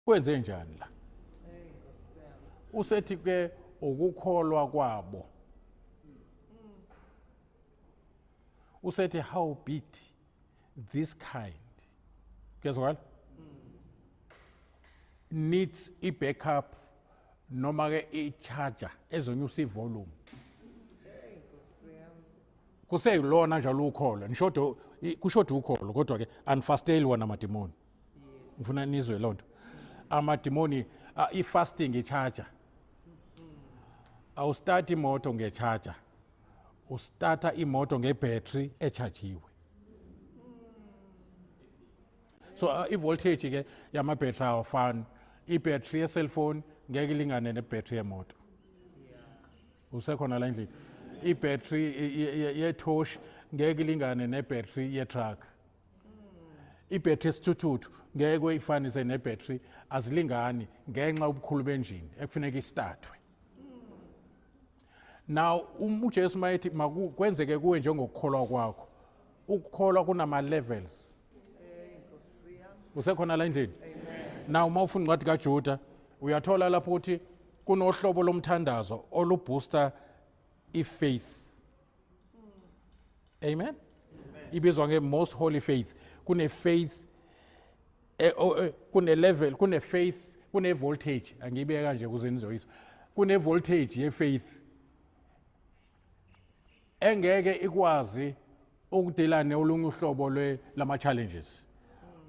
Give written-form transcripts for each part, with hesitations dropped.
kwenze njani la usethi ke ukukholwa kwabo usethi how bit this kind kuyezwakala needs a backup noma ke i-charger ezonyusa ivolume kuseyilona njalo ukholo nishodo kushoda ukholo kodwa ke unfasteli wona amademoni ngifuna nizwe lonto amademoni i-fasting i-charger awustart imoto nge-charger ustarta imoto nge-battery echargiwe so i-voltage ke yama-battery awafani i-battery ye-cellphone ngeke ilingane ne-battery yemoto usekhona la endlini i-battery ye-torch ngeke ilingane ne-battery ye-truck i-battery yesithuthuthu ngeke ifanise ne-battery azilingani ngenxa ubukhulu benjini ekufuneka istartwe now uJesu mayethi makwenzeke kuwe njengokukholwa kwakho ukukholwa kunama levels usekhona la endlini now mawufuna incwadi kaJuda uyathola lapho ukuthi kunohlobo lomthandazo olubooster i-faith amen ibizwa nge-most holy faith kune-faith kune-level kune-faith kune-voltage angiyibeka kanje kuze nizoyizwa kune-voltage ye-faith engeke ikwazi ukudelana nolunye uhlobo lama-challenges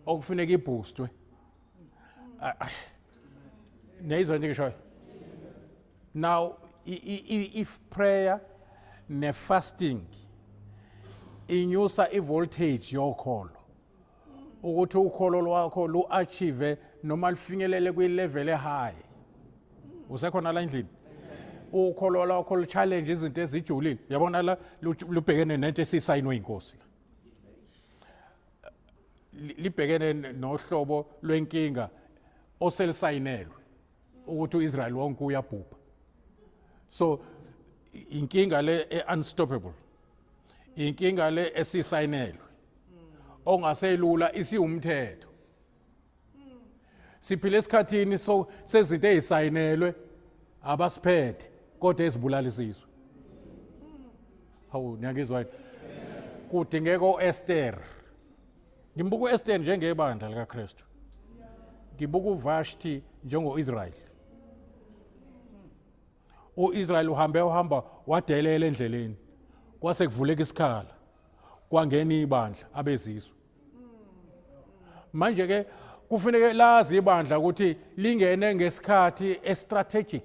okufuneka iboostwe niyayizwa nje ngisho now if prayer ne-fasting inyusa i-voltage yokholo ukuthi ukholo lwakho lu-achieve noma lufinyelele kwi-level e-high usekhona la endlini ukholo lwakho lu-challenge izinto ezijulile yabona la lubhekene nento esiyisayinwe yinkosi libhekene nohlobo lwenkinga oselisayinelwe ukuthi uIsrael wonke uyabhubha so inkinga le unstoppable inkinga le esisayinelwe ongaselula isiwumthetho siphile esikhathini so sezinto ezisayinelwe abasiphethe kodwa ezibulala isizwe hawu niyangizwa kudingeka uEsther ngimbuka uEsther njengebandla likaKristu ngibuka uVashti njengoIsrael uIsrael uhamba wadelela endleleni kwase kuvuleka isikhala kwangena ibandla abezizwe manje ke kufanele lazi ibandla ukuthi lingene ngesikhathi estrategic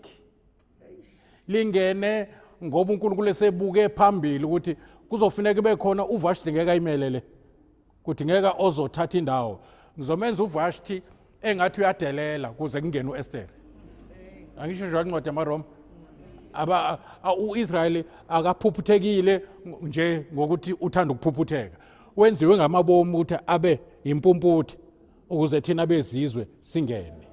lingene ngoba uNkulunkulu esebuke phambili ukuthi kuzofuneka kube khona uVashti ngeke ayimelele kudingeka ozothatha indawo ngizomenza uVashti engathi uyadelela kuze kungene uEsther angisho njalo incwadi yamaRoma uIsrael akaphuphuthekile nje ngokuthi uthanda ukuphuphutheka wenziwe ngamabomu ukuthi abe impumputhi ukuze thina bezizwe singene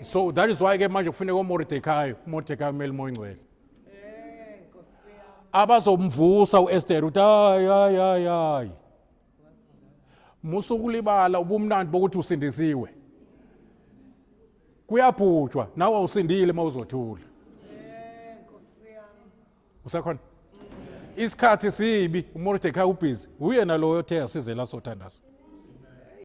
so that is why ke manje kufuneka uMordecai kumele moyingcwele abazomvusa uEsther uthi hayi musukulibala ubumnandi bokuthi usindisiwe kuyabhujwa nawe awusindile mawuzothula usakhona isikhathi sibi uMordecai ubhizi uye naloyo othe asizela sothandasa